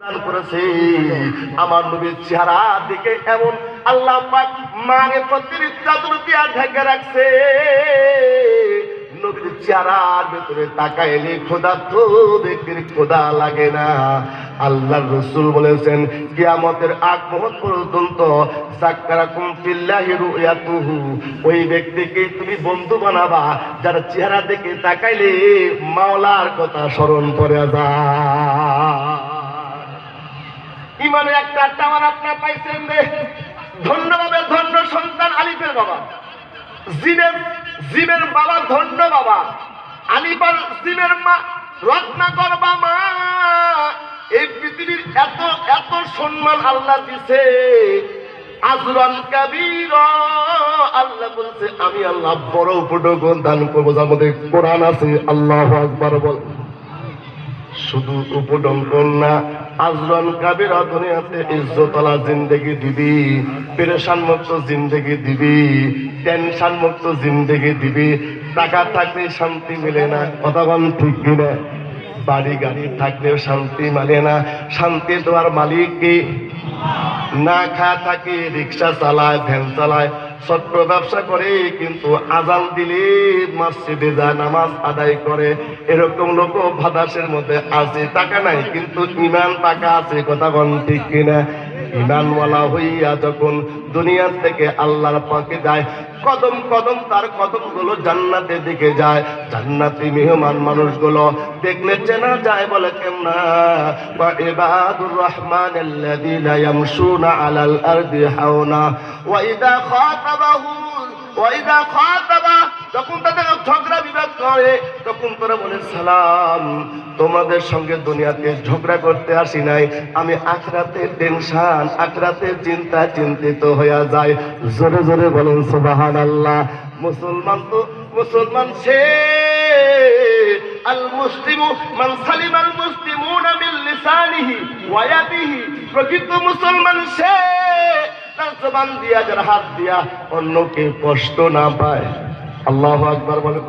দান করেছে। আমার নবীর চেহারা দিকে এমন আল্লাহ পাক মারিফতের চাদর দিয়া ঢেকে রাখছে, নবীর চেহারার ভেতরে তাকাইলে ক্ষুধার্ত ব্যক্তির ক্ষুধা লাগে না। আল্লাহর রাসূল বলেছেন, কিয়ামতের আগ মুহূর্ত পর্যন্ত যাক্কারাকুম ফিল্লাহি রুয়াতুহু, ওই ব্যক্তিকে তুমি বন্ধু বানাবা যার চেহারা দিকে তাকাইলে মাওলার কথা স্মরণ করে যায়। ইমানের একটা টাওয়ার আপনারা পাইছেন রে, ধন্য বাবা, ধন্য সন্তান আলিফের বাবা, জিমের বাবা, ধন্য বাবা আলিফ আর জিমের মা রত্নাকর বাবা। এই পৃথিবীর এত এত সম্মান আল্লাহ দিছে, আজরান কাবীর। আল্লাহ বলছে আমি আল্লাহ বড় উপঢৌকন দান করবো, যার মধ্যে কোরআন আছে। আল্লাহু আকবার বল। শুধু উপঢৌকন না, আজরান কাবীর দুনিয়াতে ইজ্জতওয়ালা জিন্দেগি দিবি, পেরেশান মুক্ত জিন্দেগি দিবি, টেনশন মুক্ত জিন্দেগি দিবি। টাকা থাকলে শান্তি মিলে না, কথা বল ঠিক কিনা? বাড়ি গাড়ি থাকলেও শান্তি মিলে না। শান্তি দেওয়ার মালিক কে? না খায় থাকে, রিক্সা চালায়, ভ্যান চালায়, ছোট্ট ব্যবসা করে, কিন্তু আজান দিলে মসজিদে যায়, নামাজ আদায় করে। এরকম লোক ভাদাসের মধ্যে আছে, টাকা নাই কিন্তু ইমান টাকা আছে, কথা বল ঠিক কিনা? ইমানওয়ালা হইয়া যখন দুনিয়া থেকে আল্লাহর পাকে যায়, কদম কদম তার কদমগুলো জান্নাতের দিকে যায়। জান্নাতি মেহমান মানুষগুলো দেখলে চেনা যায়, বলে কেমনা? ওয়া ইবাদুর রহমানিল্লাযীনা ইয়ামশুনা আলাল আরদি হাওনা ওয়া ইযা খাতাবা, যখন তাদের ঝগড়া বিবাদ করে তখন তারা বলে সালাম। তোমাদের সঙ্গে দুনিয়াতে ঝগড়া করতে আসি নাই, আমি আখিরাতের টেনশন, আখিরাতের চিন্তা চিন্তিত হয়ে যায়। জোরে জোরে বলেন সুবহানাল্লাহ। মুসলমান সে আল মুসলিমু মান সালিমাল মুসলিমুনা মিন লিসানিহি ওয়া ইয়াদিহি, প্রকৃত মুসলমান সে তার জবান দিয়া, যার হাত দিয়া অন্যকে কষ্ট না পায়। আল্লাহু আকবার বলেন।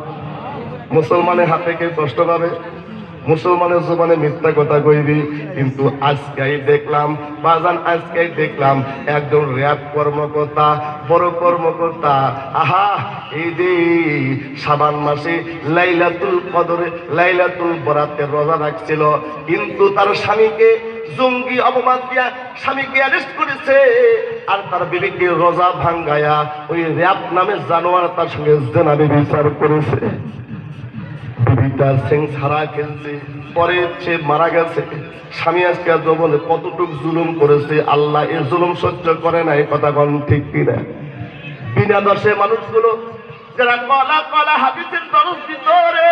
মুসলমানের হাতে কে কষ্ট পাবে? মুসলমানের জবানে মিথ্যা কথা কইবি। কিন্তু আজকেই দেখলাম বাজান, আজকেই দেখলাম একজন র‍্যাব কর্মকর্তা, বড় কর্মকর্তা, আহা এই যে শাবান মাসে লাইলাতুল কদরে, লাইলাতুল বরাতের রোজা রাখছিল, কিন্তু তার স্বামীকে জঙ্গি অপবাদ দিয়া স্বামীকে অ্যারেস্ট করেছে, আর তার বিবেকে রোজা ভাঙ্গায়া ওই র‍্যাব নামে জানোয়ার তার সঙ্গে জেনারে বিচার করেছে। বিবিটা সিং ছাড়া খেলছে, পরে সে মারা গেছে। স্বামী আজকে জবনে কতটুক জুলুম করেছে, আল্লাহ এর জুলুম সহ্য করে নাই, কথা বল ঠিক কিনা? বিনা দোষে মানুষগুলো যারা কলা কলা হাদিসের দরস দিত রে,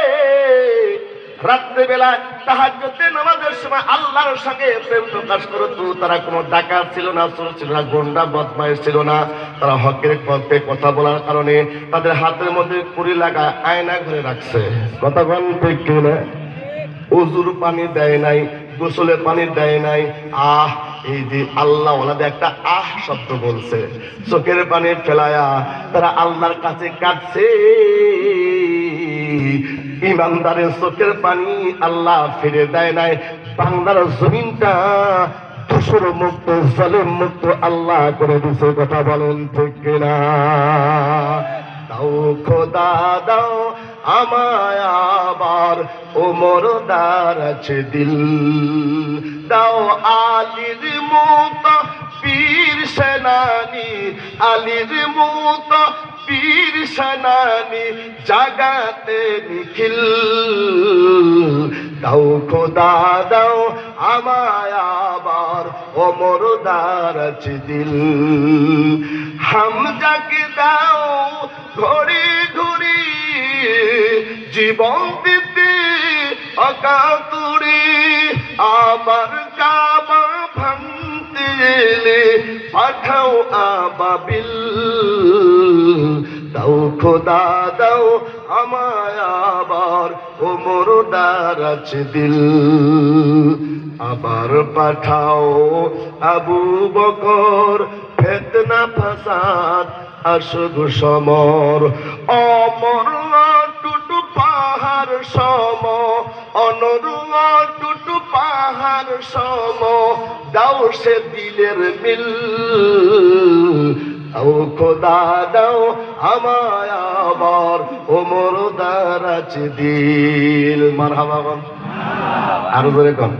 রাত্রেবেলা তাহাজ্জুদে নামাজের সময় আল্লাহর সঙ্গে প্রেম প্রকাশ করত, তারা কোনো ডাকাত ছিল না, চোর ছিল না, গুন্ডা বদমাইশ ছিল না। তারা হকের পথে কথা বলার কারণে তাদের হাতের মধ্যে কুড়ি লাগা আয়না ঘরে রাখছে, কথা বল ঠিক কিনা? ওযুর পানি দেয় নাই, গোসলে পানি দেয় নাই। আহ, এই যে আল্লাহ ওনাদের একটা আহ শব্দ বলছে, চোখের পানি ফেলায়া তারা আল্লাহর কাছে কাঁদছে। ইমানদারের চোখের পানি আল্লাহ ফিরে দেয় নাই। বাংলার জমিনটা দোষর মুক্ত, জালেম মুক্ত আল্লাহ করে দিছে, কথা বলেন ঠিক কিনা? দাও খোদা দাও আমায় আবার, ওমর দার আছে দিল, দাও আলীর মতো পীর সেনানি, আলীর মতো পীর সেনানি জাগাতে নিখিল, দাও খোদা দাও আমায় আবার, ওমর দার আছে দিল, হামজাকে দাও ঘড়ি ঘড়ি জীবন দিতে অকাতুরি, আবার কাবা ভাঙতে এলে পাঠাও আবাবিল, দাও খোদা দাও আমায় আবার, ওমর দার আছে দিল, আবার পাঠাও আবু বকর, ফিতনা ফাসাদ আসুক সমর, অমর টুটু পাহাড় সম, অনর টুটু পাহাড় তাহার সম দাও সে দিলের মিল ও খোদা দাও আমায় আবার ওমর দারাজ দিল মারহাবা। আরো জোরে কর।